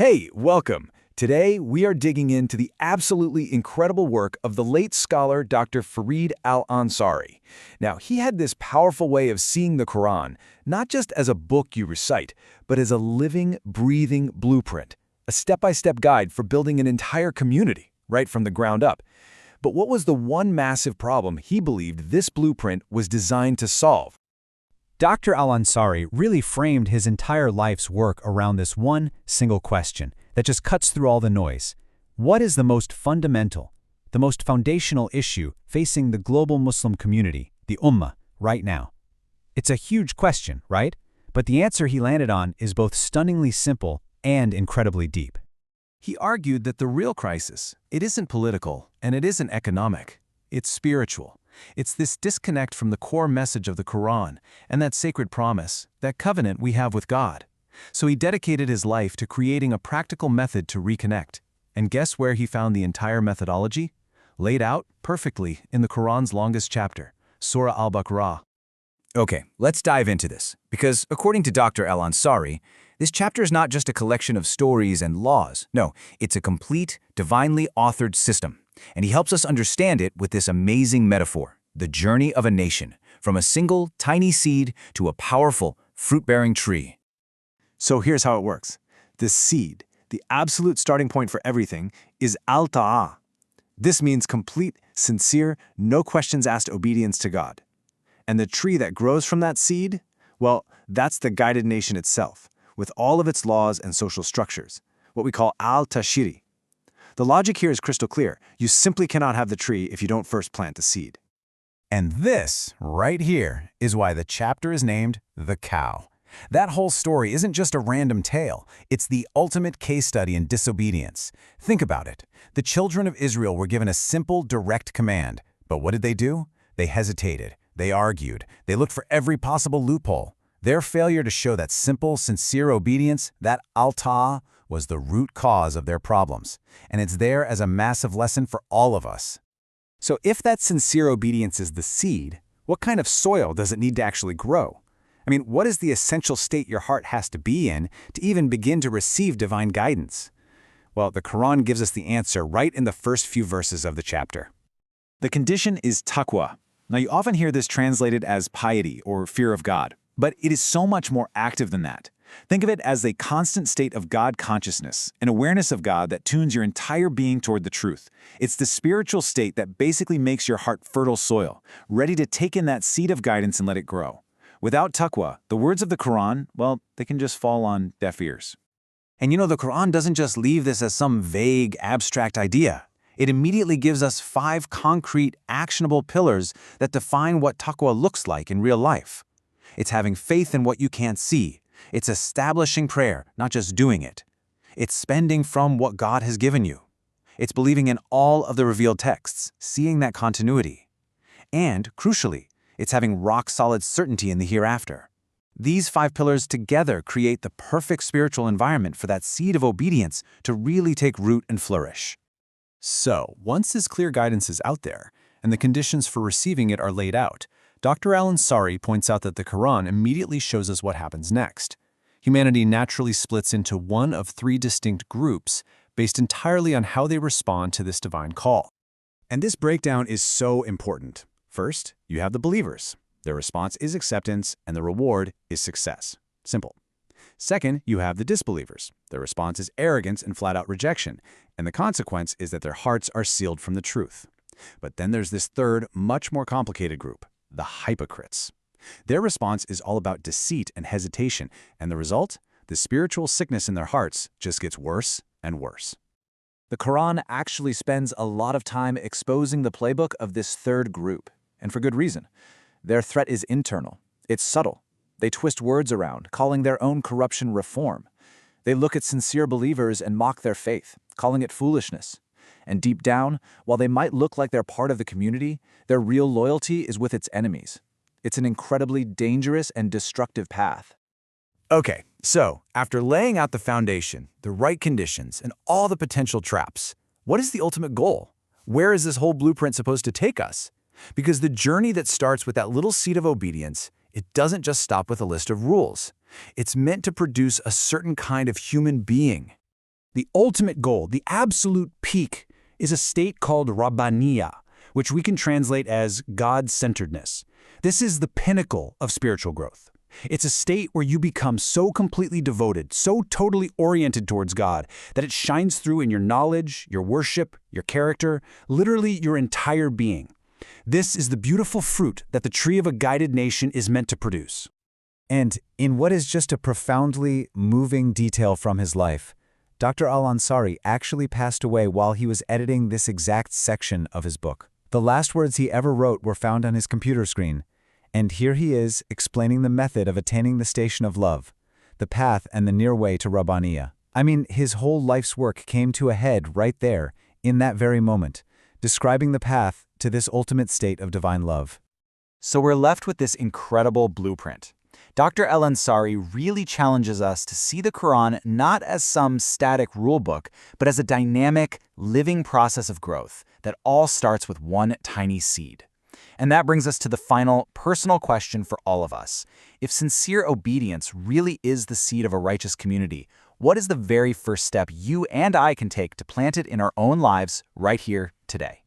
Hey, welcome. Today, we are digging into the absolutely incredible work of the late scholar Dr. Farid al-Ansari. Now, he had this powerful way of seeing the Quran, not just as a book you recite, but as a living, breathing blueprint, a step-by-step guide for building an entire community, right from the ground up. But what was the one massive problem he believed this blueprint was designed to solve? Dr. al-Ansari really framed his entire life's work around this one single question that just cuts through all the noise. What is the most fundamental, the most foundational issue facing the global Muslim community, the Ummah, right now? It's a huge question, right? But the answer he landed on is both stunningly simple and incredibly deep. He argued that the real crisis, it isn't political and it isn't economic, it's spiritual. It's this disconnect from the core message of the Quran and that sacred promise, that covenant we have with God. So he dedicated his life to creating a practical method to reconnect. And guess where he found the entire methodology? Laid out perfectly in the Quran's longest chapter, Surah Al-Baqarah. Okay, let's dive into this, because according to Dr. al-Ansari, this chapter is not just a collection of stories and laws. No, it's a complete, divinely authored system. And he helps us understand it with this amazing metaphor, the journey of a nation, from a single, tiny seed to a powerful, fruit-bearing tree. So here's how it works. The seed, the absolute starting point for everything, is al-Ta'ah. This means complete, sincere, no questions asked obedience to God. And the tree that grows from that seed, well, that's the guided nation itself, with all of its laws and social structures, what we call al-Tashiri. The logic here is crystal clear. You simply cannot have the tree if you don't first plant the seed. And this, right here, is why the chapter is named The Cow. That whole story isn't just a random tale. It's the ultimate case study in disobedience. Think about it. The children of Israel were given a simple, direct command. But what did they do? They hesitated. They argued. They looked for every possible loophole. Their failure to show that simple, sincere obedience, that al-Ta'ah, was the root cause of their problems. And it's there as a massive lesson for all of us. So if that sincere obedience is the seed, what kind of soil does it need to actually grow? I mean, what is the essential state your heart has to be in to even begin to receive divine guidance? Well, the Quran gives us the answer right in the first few verses of the chapter. The condition is Taqwa. Now, you often hear this translated as piety or fear of God, but it is so much more active than that. Think of it as a constant state of God consciousness, an awareness of God that tunes your entire being toward the truth. It's the spiritual state that basically makes your heart fertile soil, ready to take in that seed of guidance and let it grow. Without taqwa, the words of the Quran, well, they can just fall on deaf ears. And you know, the Quran doesn't just leave this as some vague, abstract idea. It immediately gives us 5 concrete, actionable pillars that define what taqwa looks like in real life. It's having faith in what you can't see. It's establishing prayer, not just doing it. It's spending from what God has given you. It's believing in all of the revealed texts, seeing that continuity. And, crucially, it's having rock-solid certainty in the hereafter. These 5 pillars together create the perfect spiritual environment for that seed of obedience to really take root and flourish. So, once this clear guidance is out there, and the conditions for receiving it are laid out, Dr. al-Ansari points out that the Quran immediately shows us what happens next. Humanity naturally splits into one of 3 distinct groups based entirely on how they respond to this divine call. And this breakdown is so important. First, you have the believers. Their response is acceptance, and the reward is success. Simple. Second, you have the disbelievers. Their response is arrogance and flat-out rejection, and the consequence is that their hearts are sealed from the truth. But then there's this third, much more complicated group, the hypocrites. Their response is all about deceit and hesitation, and the result? The spiritual sickness in their hearts just gets worse and worse. The Quran actually spends a lot of time exposing the playbook of this third group, and for good reason. Their threat is internal. It's subtle. They twist words around, calling their own corruption reform. They look at sincere believers and mock their faith, calling it foolishness. And deep down, while they might look like they're part of the community, their real loyalty is with its enemies. It's an incredibly dangerous and destructive path. Okay, so after laying out the foundation, the right conditions, and all the potential traps, what is the ultimate goal? Where is this whole blueprint supposed to take us? Because the journey that starts with that little seed of obedience, it doesn't just stop with a list of rules. It's meant to produce a certain kind of human being. The ultimate goal, the absolute peak, is a state called Rabbaniyah, which we can translate as God-Centredness. This is the pinnacle of spiritual growth. It's a state where you become so completely devoted, so totally oriented towards God, that it shines through in your knowledge, your worship, your character, literally your entire being. This is the beautiful fruit that the tree of a guided nation is meant to produce. And in what is just a profoundly moving detail from his life, Dr. al-Ansari actually passed away while he was editing this exact section of his book. The last words he ever wrote were found on his computer screen. And here he is explaining the method of attaining the station of love, the path and the near way to Rabbaniyah. I mean, his whole life's work came to a head right there, in that very moment, describing the path to this ultimate state of divine love. So we're left with this incredible blueprint. Dr. al-Ansari really challenges us to see the Quran not as some static rulebook, but as a dynamic, living process of growth that all starts with one tiny seed. And that brings us to the final personal question for all of us. If sincere obedience really is the seed of a righteous community, what is the very first step you and I can take to plant it in our own lives right here today?